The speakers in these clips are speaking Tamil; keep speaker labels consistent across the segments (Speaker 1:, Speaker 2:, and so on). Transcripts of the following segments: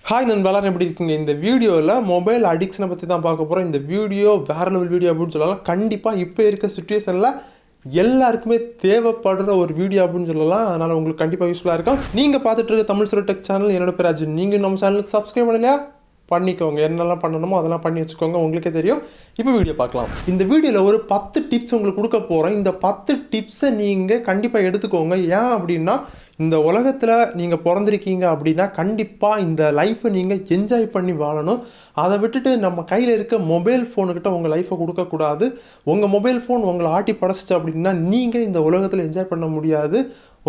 Speaker 1: ஹாய் நண்பா, எல்லாரும் எப்படி இருக்கீங்க? இந்த வீடியோவில் மொபைல் அடிக்ஷனை பற்றி தான் பார்க்க போகிறோம். இந்த வீடியோ வேறு லெவல் வீடியோ அப்படின்னு சொல்லலாம். கண்டிப்பாக இப்போ இருக்க சுச்சுவேஷனில் எல்லாருக்குமே தேவைப்படுற ஒரு வீடியோ அப்படின்னு சொல்லலாம். அதனால் உங்களுக்கு கண்டிப்பாக யூஸ்ஃபுல்லாக இருக்கும். நீங்கள் பார்த்துட்டு இருக்க தமிழ் சுர டெக் சேனல், என்னோட பேர் அர்ஜுன். நீங்கள் நம்ம சேனலுக்கு சப்ஸ்கிரைப் பண்ணலையா? பண்ணிக்கோங்க. என்னெல்லாம் பண்ணணுமோ அதெல்லாம் பண்ணி வச்சுக்கோங்க, உங்களுக்கே தெரியும். இப்போ வீடியோ பார்க்கலாம். இந்த வீடியோவில் ஒரு 10 டிப்ஸ் உங்களுக்கு கொடுக்க போகிறேன். இந்த 10 டிப்ஸை நீங்கள் கண்டிப்பாக எடுத்துக்கோங்க. ஏன் அப்படின்னா, இந்த உலகத்தில் நீங்கள் பிறந்திருக்கீங்க அப்படின்னா கண்டிப்பாக இந்த லைஃப்பை நீங்கள் என்ஜாய் பண்ணி வாழணும். அதை விட்டுட்டு நம்ம கையில் இருக்க மொபைல் ஃபோனுக்கிட்ட உங்கள் லைஃப்பை கொடுக்கக்கூடாது. உங்கள் மொபைல் ஃபோன் உங்களை ஆட்டி படைச்சிச்சு அப்படின்னா நீங்கள் இந்த உலகத்தில் என்ஜாய் பண்ண முடியாது.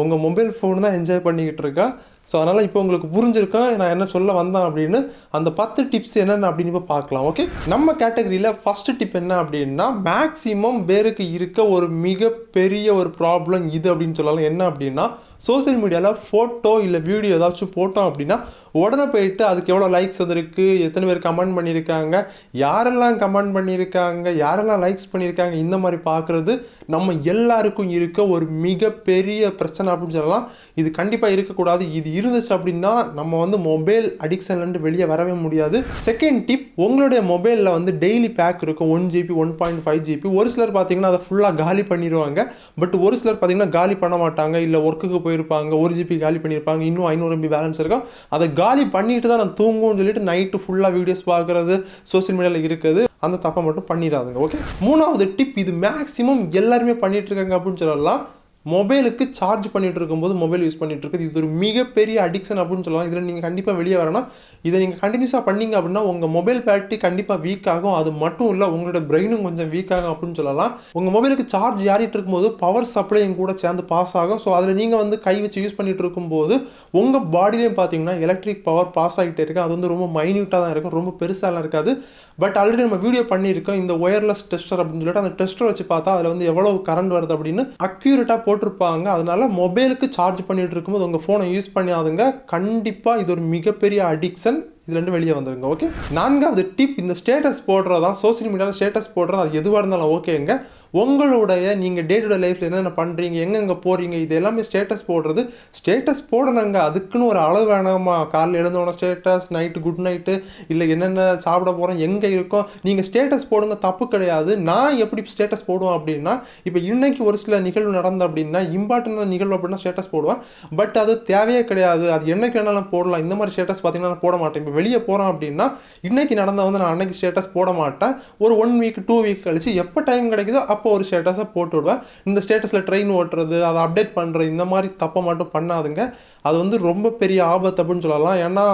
Speaker 1: உங்கள் மொபைல் ஃபோன் தான் என்ஜாய் பண்ணிக்கிட்டு இருக்கா. ஸோ அதனால் இப்போ உங்களுக்கு புரிஞ்சிருக்கேன் நான் என்ன சொல்ல வந்தேன் அப்படின்னு. அந்த 10 டிப்ஸ் என்னென்ன அப்படின்னு இப்போ பார்க்கலாம். ஓகே, நம்ம கேட்டகரியில் ஃபஸ்ட்டு டிப் என்ன அப்படின்னா, மேக்ஸிமம் பேருக்கு இருக்க ஒரு மிகப்பெரிய ஒரு ப்ராப்ளம் இது அப்படின்னு சொல்லலாம். என்ன அப்படின்னா, சோசியல் மீடியாவில் ஃபோட்டோ இல்லை வீடியோ ஏதாச்சும் போட்டோம் அப்படின்னா உடனே போயிட்டு அதுக்கு எவ்வளோ லைக்ஸ் வந்திருக்கு, எத்தனை பேர் கமெண்ட் பண்ணியிருக்காங்க, யாரெல்லாம் கமெண்ட் பண்ணியிருக்காங்க, யாரெல்லாம் லைக்ஸ் பண்ணியிருக்காங்க, இந்த மாதிரி பார்க்குறது நம்ம எல்லாருக்கும் இருக்க ஒரு மிகப்பெரிய பிரச்சனை அப்படின்னு சொல்லலாம். இது கண்டிப்பாக இருக்கக்கூடாது. இது இருந்துச்சு அப்படின்னா நம்ம வந்து மொபைல் அடிக்ஷன்லேருந்து வெளியே வரவே முடியாது. செகண்ட் டிப், உங்களுடைய மொபைலில் வந்து டெய்லி பேக் இருக்கும். 1 GB 1.5 GB. ஒரு சிலர் பார்த்தீங்கன்னா அதை ஃபுல்லாக காலி பண்ணிடுவாங்க. பட் ஒரு சிலர் பார்த்தீங்கன்னா காலி பண்ண மாட்டாங்க. இல்லை ஒர்க்குக்கு போயிருப்பாங்க, 1 GB காலி பண்ணியிருப்பாங்க, இன்னும் 500 MB பேலன்ஸ் இருக்கும். அதை காலி பண்ணிட்டு தான் நான் தூங்கும்னு சொல்லிட்டு நைட்டு ஃபுல்லாக வீடியோஸ் பார்க்குறது, சோசியல் மீடியாவில் இருக்குது. அந்த தப்பை மட்டும் பண்ணிடாதுங்க. ஓகே, மூணாவது டிப், இது மேக்ஸிமம் எல்லாருமே பண்ணிட்டு இருக்காங்க அப்படின்னு சொல்லலாம். மொபைலுக்கு சார்ஜ் பண்ணிட்டு இருக்கும்போது மொபைல் யூஸ் பண்ணிட்டு இருக்குது. இது ஒரு மிகப்பெரிய அடிக்ஷன் அப்படின்னு சொல்லலாம். இதில் நீங்கள் கண்டிப்பாக வெளியே வரணும். இதை நீங்கள் கண்டினியூஸாக பண்ணீங்க அப்படின்னா உங்கள் மொபைல் பேட்டரி கண்டிப்பாக வீக் ஆகும். அது மட்டும் இல்லை, உங்களோட பிரெயினும் கொஞ்சம் வீக் ஆகும் அப்படின்னு சொல்லலாம். உங்கள் மொபைலுக்கு சார்ஜ் ஏறிட்டு இருக்கும்போது பவர் சப்ளையும் கூட சேர்ந்து பாஸ் ஆகும். ஸோ அதில் நீங்கள் வந்து கை வச்சு யூஸ் பண்ணிட்டு இருக்கும்போது உங்கள் பாடியிலையும் பார்த்தீங்கன்னா எலக்ட்ரிக் பவர் பாஸ் ஆகிட்டே இருக்குது. அது வந்து ரொம்ப மைன்யூட்டாக தான் இருக்கும், ரொம்ப பெருசாலாம் இருக்காது. பட் ஆல்ரெடி நம்ம வீடியோ பண்ணியிருக்கோம் இந்த ஒயர்லெஸ் டெஸ்டர் அப்படின்னு சொல்லிட்டு. அந்த டெஸ்டர் வச்சு பார்த்தா அதில் வந்து எவ்வளோ கரண்ட் வருது அப்படின்னு அக்யூரேட்டாக போட்டிருப்பாங்க. அதனால மொபைலுக்கு சார்ஜ் பண்ணிட்டு இருக்கும்போது உங்கள் ஃபோனை யூஸ் பண்ணாதுங்க. கண்டிப்பாக இது ஒரு மிகப்பெரிய அடிக்ஷன். இதுலேருந்து வெளியே வந்துருங்க. ஓகே, நான்காவது டிப், இந்த ஸ்டேட்டஸ் போடுறதான், சோசியல் மீடியாவில் ஸ்டேட்டஸ் போடுறது, அது எதுவாக இருந்தாலும் ஓகேங்க. உங்களுடைய நீங்கள் டே டு டே லைஃப்பில் என்னென்ன பண்ணுறீங்க, எங்கெங்கே போகிறீங்க, இது எல்லாமே ஸ்டேட்டஸ் போடுறது. ஸ்டேட்டஸ் போடணுங்க, அதுக்குன்னு ஒரு அளவு வேணாமா? காலையில் எழுந்தோட ஸ்டேட்டஸ், நைட்டு குட் நைட்டு, இல்லை என்னென்ன சாப்பிட போகிறோம், எங்கே இருக்கோம், நீங்கள் ஸ்டேட்டஸ் போடுங்க, தப்பு கிடையாது. நான் எப்படி ஸ்டேட்டஸ் போடுவேன் அப்படின்னா, இப்போ இன்னைக்கு ஒரு சில நிகழ்வு நடந்த அப்படின்னா, இம்பார்ட்டன்டான நிகழ்வு அப்படின்னா ஸ்டேட்டஸ் போடுவேன். பட் அது தேவையே கிடையாது. அது என்னைக்கு வேணாலும் போடலாம். இந்த மாதிரி ஸ்டேட்டஸ் பார்த்தீங்கன்னா நான் போட மாட்டேன். இப்போ வெளியே போகிறோம் அப்படின்னா இன்னைக்கு நடந்த வந்து நான் அன்னைக்கு ஸ்டேட்டஸ் போட மாட்டேன். ஒரு 1 வீக் 2 வீக் கழிச்சு எப்போ டைம் கிடைக்குதோ அப்போ ஒரு ஸ்டேட்டஸை போட்டு விடுவேன். இந்த ஸ்டேட்டஸில் ட்ரெயின் ஓட்டுறது, அதை அப்டேட் பண்ணுறது, இந்த மாதிரி தப்பை மட்டும் பண்ணாதுங்க. அது வந்து ரொம்ப பெரிய ஆபத்து அப்படின்னு சொல்லலாம். ஏன்னா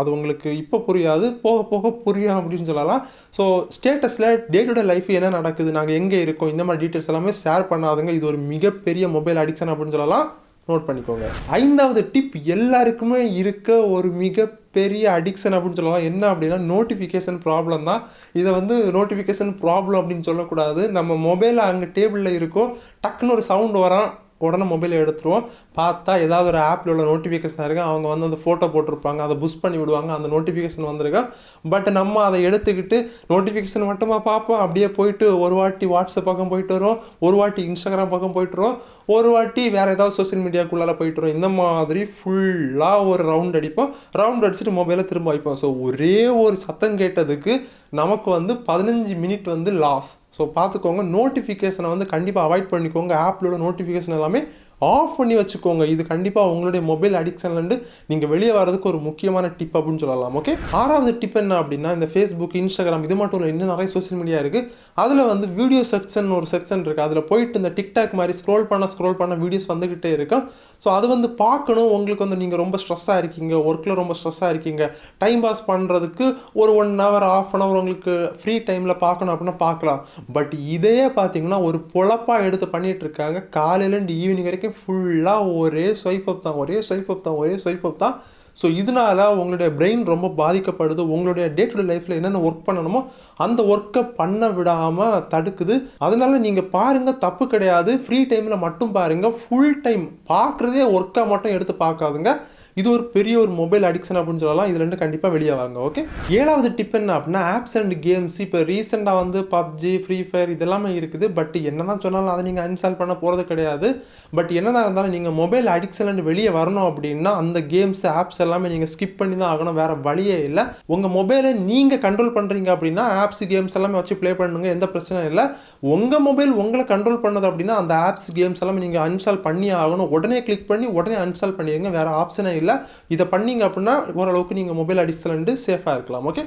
Speaker 1: அது உங்களுக்கு இப்போ புரியாது, போக போக புரியும் அப்படின்னு சொல்லலாம். ஸோ ஸ்டேட்டஸில் டே டு டே லைஃப் என்ன நடக்குது, நாங்கள் எங்கே இருக்கோம், இந்த மாதிரி டீட்டெயில்ஸ் எல்லாமே ஷேர் பண்ணாதுங்க. இது ஒரு மிகப்பெரிய மொபைல் அடிக்ஷன் அப்படின்னு சொல்லலாம். நோட் பண்ணிக்கோங்க. ஐந்தாவது டிப், எல்லாருக்குமே இருக்க ஒரு மிகப்பெரிய அடிக்ஷன் அப்படின்னு சொல்லலாம். என்ன அப்படின்னா, நோட்டிஃபிகேஷன் ப்ராப்ளம் தான். இதை வந்து நோட்டிஃபிகேஷன் ப்ராப்ளம் அப்படின்னு சொல்லக்கூடாது. நம்ம மொபைலில் அங்கே டேபிளில் இருக்கும், டக்குன்னு ஒரு சவுண்டு வரான், உடனே மொபைலை எடுத்துருவோம். பார்த்தா ஏதாவது ஒரு ஆப்பில் உள்ள நோட்டிஃபிகேஷன் இருக்குது, அவங்க வந்து அந்த ஃபோட்டோ போட்டிருப்பாங்க, அதை புஷ் பண்ணி விடுவாங்க, அந்த நோட்டிஃபிகேஷன் வந்திருக்கோம். பட் நம்ம அதை எடுத்துக்கிட்டு நோட்டிஃபிகேஷன் மட்டுமா பார்ப்போம். அப்படியே போயிட்டு ஒரு வாட்டி வாட்ஸ்அப் பக்கம் போயிட்டு வரோம், ஒரு வாட்டி இன்ஸ்டாகிராம் பக்கம் போயிட்டு வரோம், ஒரு வாட்டி வேறு ஏதாவது சோசியல் மீடியாக்குள்ளார போயிட்டு வரோம். இந்த மாதிரி ஃபுல்லாக ஒரு ரவுண்ட் அடிப்போம். ரவுண்ட் அடிச்சுட்டு மொபைலை திரும்ப வைப்போம். ஸோ ஒரே ஒரு சத்தம் கேட்டதுக்கு நமக்கு வந்து 15 மினிட் வந்து லாஸ். ஸோ பார்த்துக்கோங்க, நோட்டிஃபிகேஷனை வந்து கண்டிப்பாக அவாய்ட் பண்ணிக்கோங்க. ஆப்பில் உள்ள நோட்டிஃபிகேஷன் எல்லாமே ஆஃப் பண்ணி வச்சுக்கோங்க. இது கண்டிப்பாக உங்களுடைய மொபைல் அடிக்ஷன்லேருந்து நீங்கள் வெளியே வரதுக்கு ஒரு முக்கியமான டிப் அப்படின்னு சொல்லலாம். ஓகே, ஆறாவது டிப் என்ன அப்படின்னா, இந்த ஃபேஸ்புக், இன்ஸ்டாகிராம் இது மட்டும் இல்லை, இன்னும் நிறைய சோசியல் மீடியா இருக்குது. அதில் வந்து வீடியோ செக்ஷன் ஒரு செக்ஷன் இருக்குது. அதில் போயிட்டு இந்த டிக்டாக் மாதிரி ஸ்க்ரோல் பண்ண வீடியோஸ் வந்துக்கிட்டே இருக்கும். ஸோ அது வந்து பார்க்கணும். உங்களுக்கு வந்து நீங்கள் ரொம்ப ஸ்ட்ரெஸ்ஸாக இருக்கீங்க, ஒர்க்கில் ரொம்ப ஸ்ட்ரெஸ்ஸாக இருக்கீங்க, டைம் பாஸ் பண்ணுறதுக்கு ஒரு 1 ஹவர் 1/2 hour உங்களுக்கு ஃப்ரீ டைமில் பார்க்கணும் அப்படின்னா பார்க்கலாம். பட் இதையே பார்த்தீங்கன்னா ஒரு பொழப்பாக எடுத்து பண்ணிகிட்டு இருக்காங்க. காலையிலேருந்து ஈவினிங் வரைக்கும் ஃபுல்லாக ஒரே ஸ்வைப் அப் தான். ஸோ இதனால உங்களுடைய பிரெயின் ரொம்ப பாதிக்கப்படுது. உங்களுடைய டே டு டே லைஃப்பில் என்னென்ன ஒர்க் பண்ணணுமோ அந்த ஒர்க்கை பண்ண விடாமல் தடுக்குது. அதனால நீங்கள் பாருங்கள், தப்பு கிடையாது. ஃப்ரீ டைமில் மட்டும் பாருங்கள். ஃபுல் டைம் பார்க்குறதே ஒர்க்காக மட்டும் எடுத்து பார்க்காதுங்க. இது ஒரு பெரிய ஒரு மொபைல் அடிக்ஷன் அப்படின்னு சொல்லலாம். இதுலேருந்து கண்டிப்பாக வெளியே வாங்க. ஓகே, 7வது டிப் என்ன அப்படின்னா ஆப்ஸ் அண்ட் கேம்ஸ். இப்போ ரீசெண்டாக வந்து பப்ஜி, ஃப்ரீ ஃபயர் இதெல்லாமே இருக்குது. பட் என்ன தான் சொன்னாலும் அதை நீங்கள் அன்இன்ஸ்டால் பண்ண போகிறது கிடையாது. பட் என்னதான் இருந்தாலும் நீங்கள் மொபைல் அடிக்ஷன்லேருந்து வெளியே வரணும் அப்படின்னா அந்த கேம்ஸ் ஆப்ஸ் எல்லாமே நீங்கள் ஸ்கிப் பண்ணி தான் ஆகணும். வேறு வழியே இல்லை. உங்கள் மொபைலை நீங்கள் கண்ட்ரோல் பண்ணுறீங்க அப்படின்னா ஆப்ஸ் கேம்ஸ் எல்லாமே வச்சு ப்ளே பண்ணுங்க, எந்த பிரச்சனையும் இல்லை. உங்கள் மொபைல் உங்களை கண்ட்ரோல் பண்ணது அப்படின்னா அந்த ஆப்ஸ் கேம்ஸ் எல்லாமே நீங்கள் அன்இன்ஸ்டால் பண்ணி ஆகணும். உடனே கிளிக் பண்ணி உடனே அன்இன்ஸ்டால் பண்ணிடுங்க, வேறு ஆப்ஷனே இல்லை. இதை பண்ணீங்க அப்படின்னா ஓரளவுக்கு நீங்கள் மொபைல் அடிக்ஷன்லேருந்து சேஃபாக இருக்கலாம். ஓகே,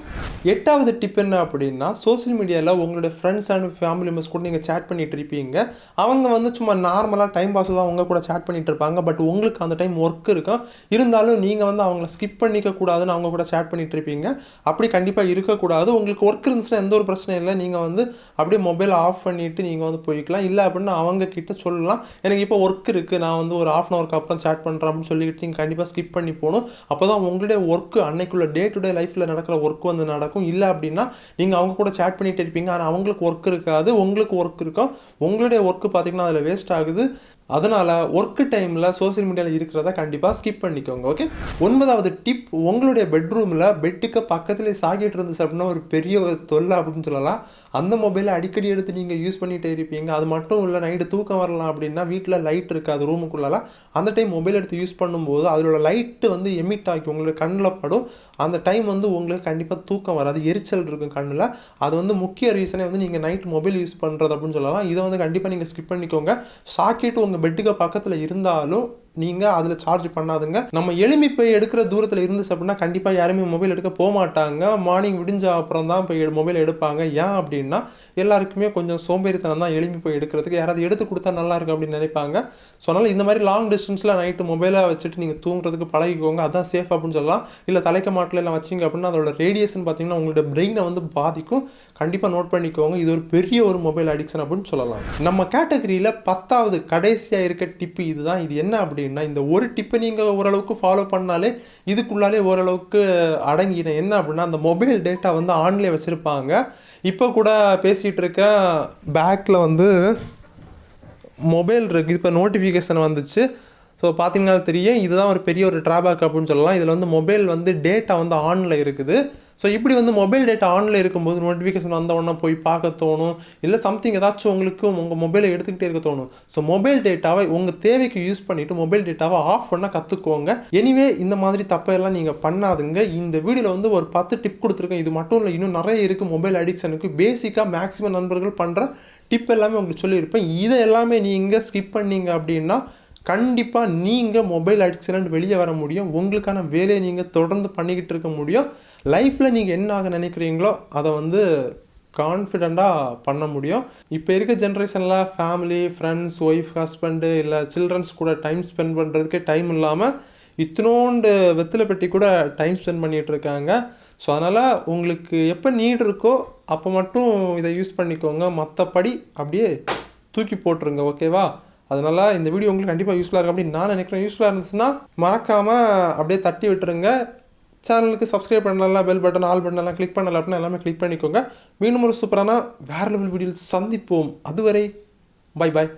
Speaker 1: 8வது டிப் என்ன அப்படின்னா சோஷியல் மீடியாவில் உங்களுடைய ஃப்ரெண்ட்ஸ் அண்ட் ஃபேமிலி மெம்பர்ஸ் கூட நீங்கள் சேட் பண்ணிட்டு இருப்பீங்க. அவங்க வந்து சும்மா நார்மலாக டைம் பாஸ் தான் உங்கள் கூட சேட் பண்ணிட்டு இருப்பாங்க. பட் உங்களுக்கு அந்த டைம் ஒர்க் இருக்கும். இருந்தாலும் நீங்கள் வந்து அவங்கள ஸ்கிப் பண்ணிக்க கூடாதுன்னு அவங்க கூட சேட் பண்ணிட்டு இருப்பீங்க. அப்படி கண்டிப்பாக இருக்கக்கூடாது. உங்களுக்கு ஒர்க் இருந்துச்சுன்னா எந்த ஒரு பிரச்சனையும் இல்லை. நீங்கள் வந்து அப்படியே மொபைல் ஆஃப் பண்ணிவிட்டு நீங்கள் வந்து போய்க்கலாம். இல்லை அப்படின்னா அவங்க கிட்ட சொல்லலாம், எனக்கு இப்போ ஒர்க் இருக்குது, நான் வந்து ஒரு 1/2 ஹவருக்கு அப்புறம் சேட் பண்ணுறேன் அப்படின்னு சொல்லிட்டு நீங்கள் கண்டிப்பாக ஸ்கிப் பண்ணி போகணும். அப்போ தான் உங்களுடைய ஒர்க்கு அன்னைக்குள்ள டே டு டே லைஃப்பில் நடக்கிற ஒர்க் வந்து நடக்கும். இல்லை அப்படின்னா நீங்கள் அவங்க கூட சேட் பண்ணிட்டு இருப்பீங்க, ஆனால் அவங்களுக்கு ஒர்க் இருக்காது, உங்களுக்கு ஒர்க் இருக்கும். உங்களுடைய ஒர்க்கு பார்த்தீங்கன்னா அதில் வேஸ்ட் ஆகுது. அதனால் ஒர்க்கு டைமில் சோஷியல் மீடியாவில் இருக்கிறத கண்டிப்பாக ஸ்கிப் பண்ணிக்கோங்க. ஓகே, 9வது டிப், உங்களுடைய பெட்ரூமில் பெட்டுக்கு பக்கத்துலேயே சாக்கிட்டு இருந்துச்சு அப்படின்னா ஒரு பெரிய ஒரு தொல்லை அப்படின்னு சொல்லலாம். அந்த மொபைலை அடிக்கடி எடுத்து நீங்கள் யூஸ் பண்ணிகிட்டே இருப்பீங்க. அது மட்டும் இல்லை, நைட்டு தூக்கம் வரலாம் அப்படின்னா வீட்டில் லைட் இருக்காது ரூமுக்குள்ளலாம். அந்த டைம் மொபைல் எடுத்து யூஸ் பண்ணும்போது அதோட லைட்டு வந்து எமிட் ஆகி உங்களுக்கு கண்ணில் படும். அந்த டைம் வந்து உங்களுக்கு கண்டிப்பாக தூக்கம் வராது, எரிச்சல் இருக்கும் கண்ணில். அது வந்து முக்கிய ரீசனே வந்து நீங்கள் நைட் மொபைல் யூஸ் பண்ணுறது அப்படின்னு சொல்லலாம். இதை வந்து கண்டிப்பாக நீங்கள் ஸ்கிப் பண்ணிக்கோங்க. சாக்கெட்டு உங்கள் பெட்டுக்கு பக்கத்தில் இருந்தாலும் நீங்கள் அதில் சார்ஜ் பண்ணாதுங்க. நம்ம எளிமை போய் எடுக்கிற தூரத்தில் இருந்துச்சு அப்படின்னா கண்டிப்பாக யாருமே மொபைல் எடுக்க போக மாட்டாங்க. மார்னிங் விடிஞ்ச அப்புறம் தான் போய் மொபைல் எடுப்பாங்க. ஏன் அப்படின்னா எல்லாருக்குமே கொஞ்சம் சோம்பேறித்தனம் தான் எளிமை போய் எடுக்கிறதுக்கு. யாராவது எடுத்து கொடுத்தா நல்லா இருக்கும் அப்படின்னு நினைப்பாங்க. ஸோ அதனால் இந்த மாதிரி லாங் டிஸ்டன்ஸில் நைட்டு மொபைலை வச்சுட்டு நீங்கள் தூங்குறதுக்கு பழகிக்கோங்க. அதுதான் சேஃப் அப்படின்னு சொல்லலாம். இல்லை தலைக்க மாட்டில் எல்லாம் வச்சிங்க அப்படின்னா அதோட ரேடியேஷன் பார்த்தீங்கன்னா உங்களோட பிரெயினை வந்து பாதிக்கும். கண்டிப்பாக நோட் பண்ணிக்கோங்க. இது ஒரு பெரிய ஒரு மொபைல் அடிக்ஷன் அப்படின்னு சொல்லலாம். நம்ம கேட்டகரியில் 10வது கடைசியாக இருக்க டிப்பு இதுதான். இது என்ன அப்படின்னா இந்த ஒரு டிப்பை நீங்கள் ஓரளவுக்கு ஃபாலோ பண்ணாலே இதுக்குள்ளாலே ஓரளவுக்கு அடங்கின. என்ன அப்படின்னா அந்த மொபைல் டேட்டா வந்து ஆன்லேயே வச்சுருப்பாங்க. இப்போ கூட பேசிகிட்டு இருக்க பேக்கில் வந்து மொபைல் இருக்குது. இப்போ நோட்டிஃபிகேஷன் வந்துச்சு. ஸோ பார்த்தீங்கன்னா தெரியும், இதுதான் ஒரு பெரிய ஒரு ட்ராபேக் அப்படின்னு சொல்லலாம். இதில் வந்து மொபைல் வந்து டேட்டா வந்து ஆனில் இருக்குது. ஸோ இப்படி வந்து மொபைல் டேட்டா ஆனில் இருக்கும்போது நோட்டிஃபிகேஷன் வந்த உடனே போய் பார்க்க தோணும். இல்லை சம்திங் ஏதாச்சும் உங்களுக்கு உங்கள் மொபைலை எடுத்துக்கிட்டே இருக்க தோணும். ஸோ மொபைல் டேட்டாவை உங்கள் தேவைக்கு யூஸ் பண்ணிவிட்டு மொபைல் டேட்டாவை ஆஃப் பண்ண கற்றுக்கோங்க. எனிவே இந்த மாதிரி தப்பையெல்லாம் நீங்கள் பண்ணாதுங்க. இந்த வீடியோவில் வந்து ஒரு 10 டிப் கொடுத்துருக்கேன். இது மட்டும் இல்லை, இன்னும் நிறைய இருக்குது மொபைல் அடிக்ஷனுக்கு. பேசிக்காக மேக்ஸிமம் நண்பர்கள் பண்ணுற டிப் எல்லாமே உங்களுக்கு சொல்லியிருப்பேன். இதை எல்லாமே நீங்கள் ஸ்கிப் பண்ணீங்க அப்படின்னா கண்டிப்பாக நீங்கள் மொபைல் அடிக்ஷன் வெளியே வர முடியும். உங்களுக்கான வேலையை நீங்கள் தொடர்ந்து பண்ணிக்கிட்டு இருக்க முடியும். லைஃப்பில் நீங்கள் என்ன ஆக நினைக்கிறீங்களோ அதை வந்து கான்ஃபிடெண்ட்டாக பண்ண முடியும். இப்போ இருக்க ஜென்ரேஷனில் ஃபேமிலி, ஃப்ரெண்ட்ஸ், ஒய்ஃப், ஹஸ்பண்டு இல்லை சில்ட்ரன்ஸ் கூட டைம் ஸ்பெண்ட் பண்ணுறதுக்கே டைம் இல்லாமல் இத்தினோண்டு வெற்றிலை பெட்டி கூட டைம் ஸ்பெண்ட் பண்ணிகிட்டு இருக்காங்க. ஸோ அதனால் உங்களுக்கு எப்போ நீட் இருக்கோ அப்போ மட்டும் இதை யூஸ் பண்ணிக்கோங்க. மற்றபடி அப்படியே தூக்கி போட்டுருங்க. ஓகேவா? அதனால் இந்த வீடியோ உங்களுக்கு கண்டிப்பாக யூஸ்ஃபுல்லாக இருக்கும் அப்படின்னு நான் நினைக்கிறேன். யூஸ்ஃபுல்லாக இருந்துச்சுன்னா மறக்காமல் அப்படியே தட்டி விட்டுருங்க. சேனலுக்கு சப்ஸ்கிரைப் பண்ணலாம், பெல் பட்டன், ஆல் பட்டன் எல்லாம் கிளிக் பண்ணலாம் அப்படின்னா எல்லாமே கிளிக் பண்ணிக்கோங்க. மீண்டும் ஒரு சூப்பரான வேறு லெவல் வீடியோவில் சந்திப்போம். அதுவரை பை பாய்.